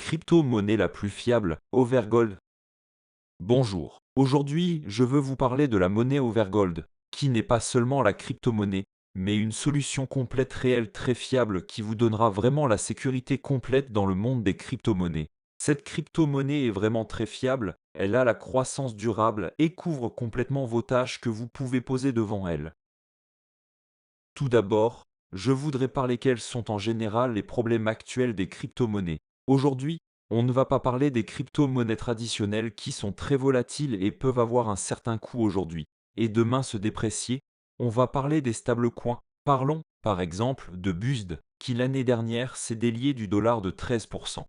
crypto-monnaie la plus fiable, Overgold. Bonjour. Aujourd'hui, je veux vous parler de la monnaie Overgold, qui n'est pas seulement la crypto-monnaie, mais une solution complète réelle très fiable qui vous donnera vraiment la sécurité complète dans le monde des crypto-monnaies. Cette crypto-monnaie est vraiment très fiable, elle a la croissance durable et couvre complètement vos tâches que vous pouvez poser devant elle. Tout d'abord, je voudrais parler quels sont en général les problèmes actuels des crypto-monnaies. Aujourd'hui, on ne va pas parler des crypto-monnaies traditionnelles qui sont très volatiles et peuvent avoir un certain coût aujourd'hui, et demain se déprécier. On va parler des stablecoins. Parlons, par exemple, de BUSD, qui l'année dernière s'est délié du dollar de 13%.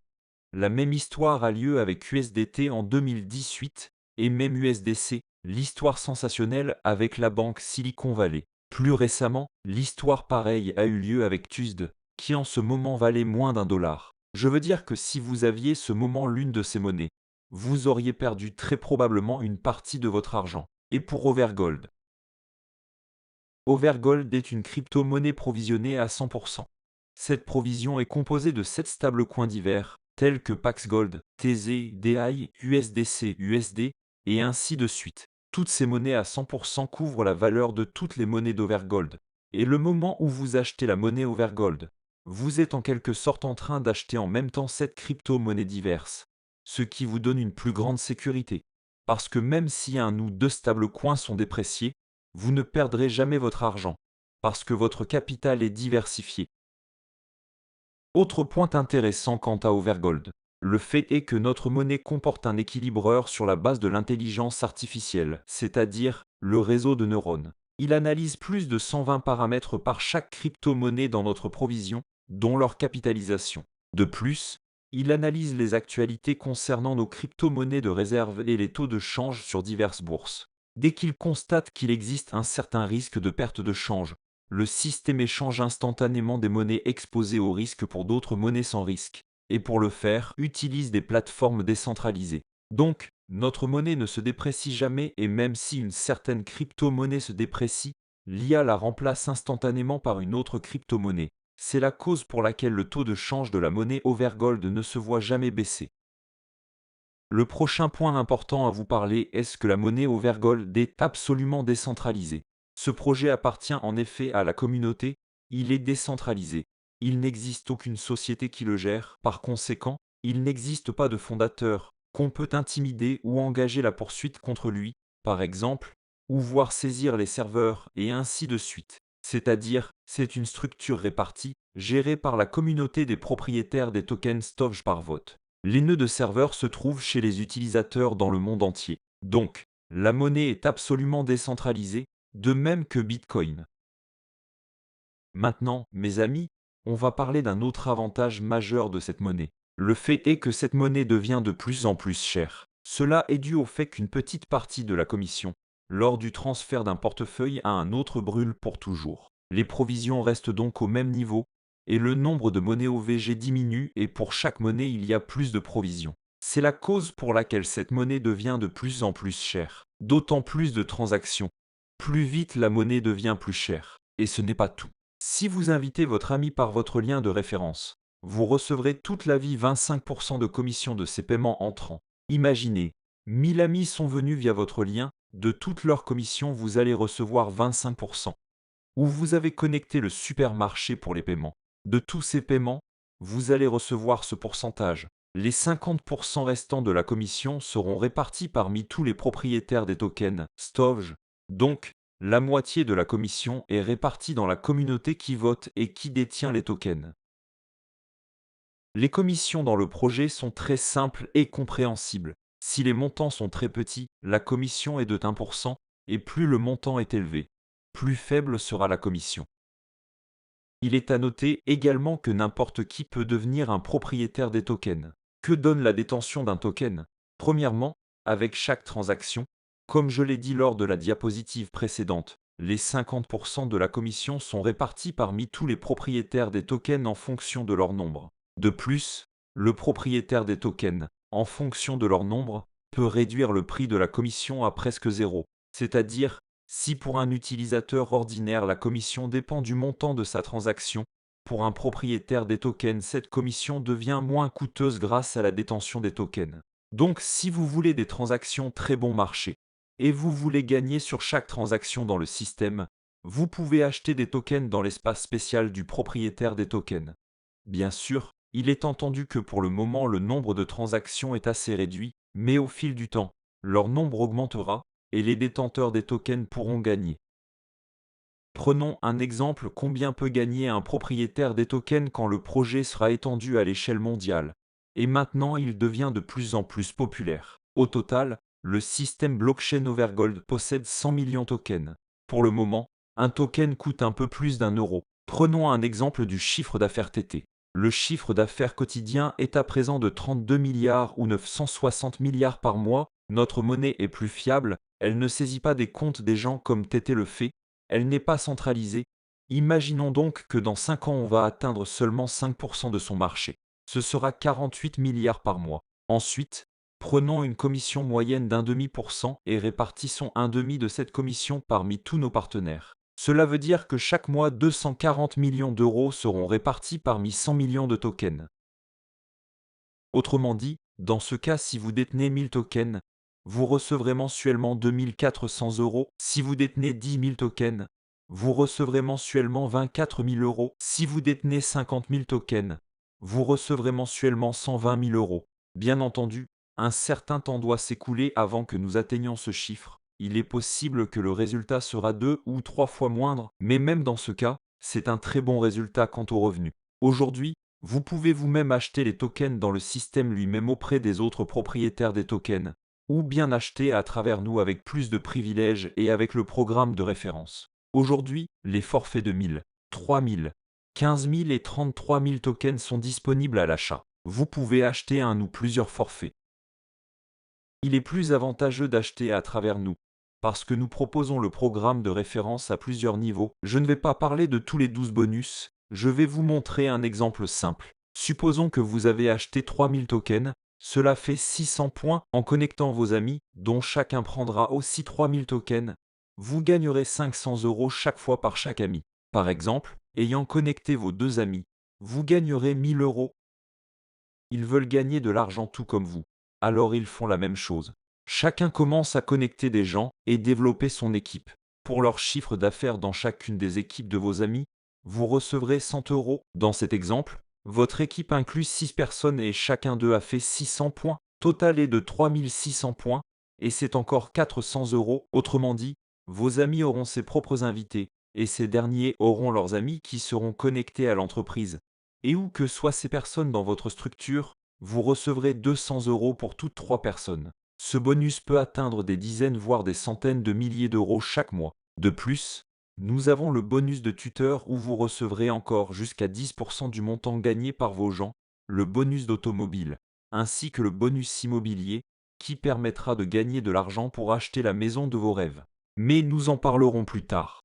La même histoire a lieu avec USDT en 2018, et même USDC, l'histoire sensationnelle avec la banque Silicon Valley. Plus récemment, l'histoire pareille a eu lieu avec TUSD, qui en ce moment valait moins d'1 dollar. Je veux dire que si vous aviez ce moment l'une de ces monnaies, vous auriez perdu très probablement une partie de votre argent. Et pour Overgold. Overgold est une crypto-monnaie provisionnée à 100%. Cette provision est composée de 7 stablecoins divers, tels que Paxgold, TZ, DAI, USDC, USD, et ainsi de suite. Toutes ces monnaies à 100% couvrent la valeur de toutes les monnaies d'Overgold. Et le moment où vous achetez la monnaie Overgold, vous êtes en quelque sorte en train d'acheter en même temps 7 crypto-monnaies diverses, ce qui vous donne une plus grande sécurité. Parce que même si un ou deux stablecoins sont dépréciés, vous ne perdrez jamais votre argent, parce que votre capital est diversifié. Autre point intéressant quant à Overgold, le fait est que notre monnaie comporte un équilibreur sur la base de l'intelligence artificielle, c'est-à-dire le réseau de neurones. Il analyse plus de 120 paramètres par chaque crypto-monnaie dans notre provision, dont leur capitalisation. De plus, il analyse les actualités concernant nos crypto-monnaies de réserve et les taux de change sur diverses bourses. Dès qu'il constate qu'il existe un certain risque de perte de change, le système échange instantanément des monnaies exposées au risque pour d'autres monnaies sans risque, et pour le faire, utilise des plateformes décentralisées. Donc, notre monnaie ne se déprécie jamais et même si une certaine crypto-monnaie se déprécie, l'IA la remplace instantanément par une autre crypto-monnaie. C'est la cause pour laquelle le taux de change de la monnaie Overgold ne se voit jamais baisser. Le prochain point important à vous parler est que la monnaie Overgold est absolument décentralisée. Ce projet appartient en effet à la communauté, il est décentralisé. Il n'existe aucune société qui le gère, par conséquent, il n'existe pas de fondateur, qu'on peut intimider ou engager la poursuite contre lui, par exemple, ou voir saisir les serveurs, et ainsi de suite. C'est-à-dire, c'est une structure répartie, gérée par la communauté des propriétaires des tokens Stove par vote. Les nœuds de serveurs se trouvent chez les utilisateurs dans le monde entier. Donc, la monnaie est absolument décentralisée, de même que Bitcoin. Maintenant, mes amis, on va parler d'un autre avantage majeur de cette monnaie. Le fait est que cette monnaie devient de plus en plus chère. Cela est dû au fait qu'une petite partie de la commission, lors du transfert d'un portefeuille à un autre, brûle pour toujours. Les provisions restent donc au même niveau, et le nombre de monnaies OVG diminue et pour chaque monnaie il y a plus de provisions. C'est la cause pour laquelle cette monnaie devient de plus en plus chère. D'autant plus de transactions. Plus vite la monnaie devient plus chère. Et ce n'est pas tout. Si vous invitez votre ami par votre lien de référence, vous recevrez toute la vie 25% de commission de ces paiements entrants. Imaginez, 1000 amis sont venus via votre lien, de toute leur commission vous allez recevoir 25%. Ou vous avez connecté le supermarché pour les paiements. De tous ces paiements, vous allez recevoir ce pourcentage. Les 50% restants de la commission seront répartis parmi tous les propriétaires des tokens Stove. Donc, la moitié de la commission est répartie dans la communauté qui vote et qui détient les tokens. Les commissions dans le projet sont très simples et compréhensibles. Si les montants sont très petits, la commission est de 1%, et plus le montant est élevé, plus faible sera la commission. Il est à noter également que n'importe qui peut devenir un propriétaire des tokens. Que donne la détention d'un token? Premièrement, avec chaque transaction, comme je l'ai dit lors de la diapositive précédente, les 50% de la commission sont répartis parmi tous les propriétaires des tokens en fonction de leur nombre. De plus, le propriétaire des tokens, en fonction de leur nombre, peut réduire le prix de la commission à presque zéro, c'est-à-dire si pour un utilisateur ordinaire la commission dépend du montant de sa transaction, pour un propriétaire des tokens, cette commission devient moins coûteuse grâce à la détention des tokens. Donc, si vous voulez des transactions très bon marché et vous voulez gagner sur chaque transaction dans le système, vous pouvez acheter des tokens dans l'espace spécial du propriétaire des tokens. Bien sûr, il est entendu que pour le moment le nombre de transactions est assez réduit, mais au fil du temps, leur nombre augmentera et les détenteurs des tokens pourront gagner. Prenons un exemple: combien peut gagner un propriétaire des tokens quand le projet sera étendu à l'échelle mondiale? Et maintenant il devient de plus en plus populaire. Au total, le système blockchain Overgold possède 100 millions de tokens. Pour le moment, un token coûte un peu plus d'1 euro. Prenons un exemple du chiffre d'affaires TT. Le chiffre d'affaires quotidien est à présent de 32 milliards ou 960 milliards par mois. Notre monnaie est plus fiable, elle ne saisit pas des comptes des gens comme TT le fait. Elle n'est pas centralisée. Imaginons donc que dans 5 ans on va atteindre seulement 5% de son marché. Ce sera 48 milliards par mois. Ensuite, prenons une commission moyenne d'1,5% et répartissons 1,5 de cette commission parmi tous nos partenaires. Cela veut dire que chaque mois 240 millions d'euros seront répartis parmi 100 millions de tokens. Autrement dit, dans ce cas, si vous détenez 1000 tokens, vous recevrez mensuellement 2400 euros. Si vous détenez 10 000 tokens, vous recevrez mensuellement 24 000 euros. Si vous détenez 50 000 tokens, vous recevrez mensuellement 120 000 euros. Bien entendu, un certain temps doit s'écouler avant que nous atteignions ce chiffre. Il est possible que le résultat sera 2 ou 3 fois moindre, mais même dans ce cas, c'est un très bon résultat quant aux revenus. Aujourd'hui, vous pouvez vous-même acheter les tokens dans le système lui-même auprès des autres propriétaires des tokens, ou bien acheter à travers nous avec plus de privilèges et avec le programme de référence. Aujourd'hui, les forfaits de 1000, 3000, 15 000 et 33 000 tokens sont disponibles à l'achat. Vous pouvez acheter un ou plusieurs forfaits. Il est plus avantageux d'acheter à travers nous, parce que nous proposons le programme de référence à plusieurs niveaux. Je ne vais pas parler de tous les 12 bonus, je vais vous montrer un exemple simple. Supposons que vous avez acheté 3000 tokens, cela fait 600 points. En connectant vos amis, dont chacun prendra aussi 3000 tokens, vous gagnerez 500 euros chaque fois par chaque ami. Par exemple, ayant connecté vos 2 amis, vous gagnerez 1000 euros. Ils veulent gagner de l'argent tout comme vous. Alors ils font la même chose. Chacun commence à connecter des gens et développer son équipe. Pour leur chiffre d'affaires dans chacune des équipes de vos amis, vous recevrez 100 euros. Dans cet exemple, votre équipe inclut 6 personnes et chacun d'eux a fait 600 points. Total est de 3600 points et c'est encore 400 euros. Autrement dit, vos amis auront ses propres invités et ces derniers auront leurs amis qui seront connectés à l'entreprise. Et où que soient ces personnes dans votre structure, vous recevrez 200 euros pour toutes 3 personnes. Ce bonus peut atteindre des dizaines voire des centaines de milliers d'euros chaque mois. De plus, nous avons le bonus de tuteur où vous recevrez encore jusqu'à 10% du montant gagné par vos gens, le bonus d'automobile, ainsi que le bonus immobilier, qui permettra de gagner de l'argent pour acheter la maison de vos rêves. Mais nous en parlerons plus tard.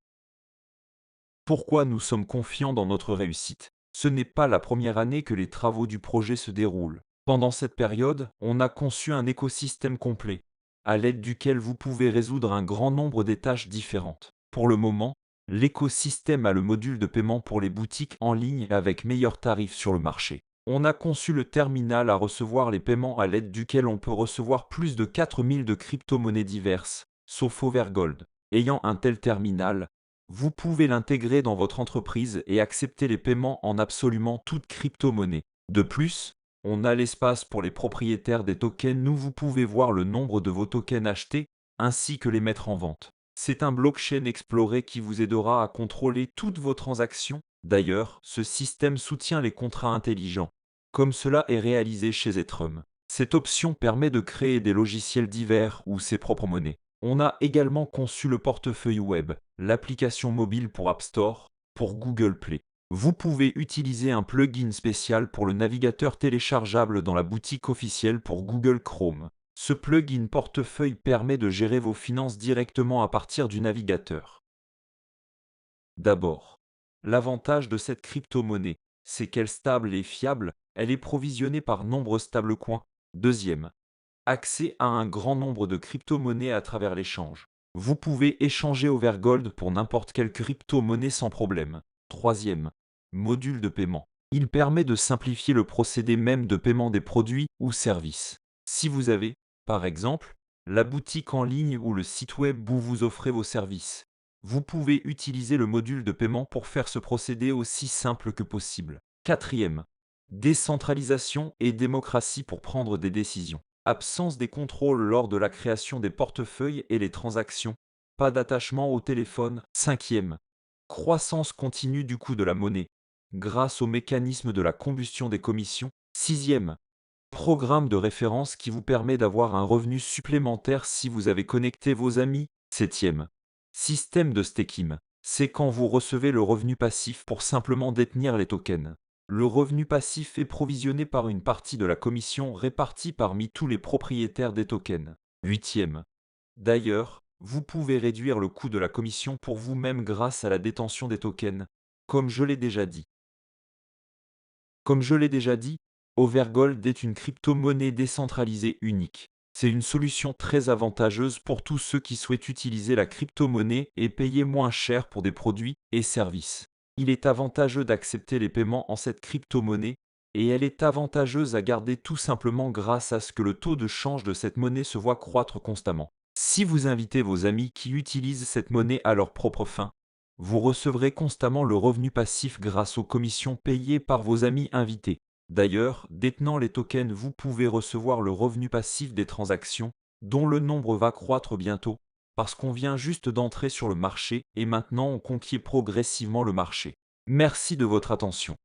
Pourquoi nous sommes confiants dans notre réussite? Ce n'est pas la première année que les travaux du projet se déroulent. Pendant cette période, on a conçu un écosystème complet, à l'aide duquel vous pouvez résoudre un grand nombre de tâches différentes. Pour le moment, l'écosystème a le module de paiement pour les boutiques en ligne avec meilleurs tarifs sur le marché. On a conçu le terminal à recevoir les paiements à l'aide duquel on peut recevoir plus de 4000 de crypto-monnaies diverses, sauf Overgold. Ayant un tel terminal, vous pouvez l'intégrer dans votre entreprise et accepter les paiements en absolument toute crypto-monnaie. De plus, on a l'espace pour les propriétaires des tokens où vous pouvez voir le nombre de vos tokens achetés ainsi que les mettre en vente. C'est un blockchain exploré qui vous aidera à contrôler toutes vos transactions. D'ailleurs, ce système soutient les contrats intelligents, comme cela est réalisé chez Ethereum. Cette option permet de créer des logiciels divers ou ses propres monnaies. On a également conçu le portefeuille web, l'application mobile pour App Store, pour Google Play. Vous pouvez utiliser un plugin spécial pour le navigateur téléchargeable dans la boutique officielle pour Google Chrome. Ce plugin portefeuille permet de gérer vos finances directement à partir du navigateur. D'abord, l'avantage de cette crypto-monnaie, c'est qu'elle est stable et fiable, elle est provisionnée par nombreux stablecoins. Deuxième, accès à un grand nombre de crypto-monnaies à travers l'échange. Vous pouvez échanger Overgold pour n'importe quelle crypto-monnaie sans problème. Troisième, Module de paiement. Il permet de simplifier le procédé même de paiement des produits ou services. Si vous avez, par exemple, la boutique en ligne ou le site web où vous offrez vos services, vous pouvez utiliser le module de paiement pour faire ce procédé aussi simple que possible. Quatrième, décentralisation et démocratie pour prendre des décisions. Absence des contrôles lors de la création des portefeuilles et les transactions. Pas d'attachement au téléphone. Cinquième, croissance continue du coût de la monnaie grâce au mécanisme de la combustion des commissions. Sixième, programme de référence qui vous permet d'avoir un revenu supplémentaire si vous avez connecté vos amis. Septième, système de staking. C'est quand vous recevez le revenu passif pour simplement détenir les tokens. Le revenu passif est provisionné par une partie de la commission répartie parmi tous les propriétaires des tokens. Huitième, d'ailleurs, vous pouvez réduire le coût de la commission pour vous-même grâce à la détention des tokens, comme je l'ai déjà dit. Comme je l'ai déjà dit, Overgold est une crypto-monnaie décentralisée unique. C'est une solution très avantageuse pour tous ceux qui souhaitent utiliser la crypto-monnaie et payer moins cher pour des produits et services. Il est avantageux d'accepter les paiements en cette crypto-monnaie et elle est avantageuse à garder tout simplement grâce à ce que le taux de change de cette monnaie se voit croître constamment. Si vous invitez vos amis qui utilisent cette monnaie à leur propre fin, vous recevrez constamment le revenu passif grâce aux commissions payées par vos amis invités. D'ailleurs, détenant les tokens, vous pouvez recevoir le revenu passif des transactions, dont le nombre va croître bientôt, parce qu'on vient juste d'entrer sur le marché et maintenant on conquiert progressivement le marché. Merci de votre attention.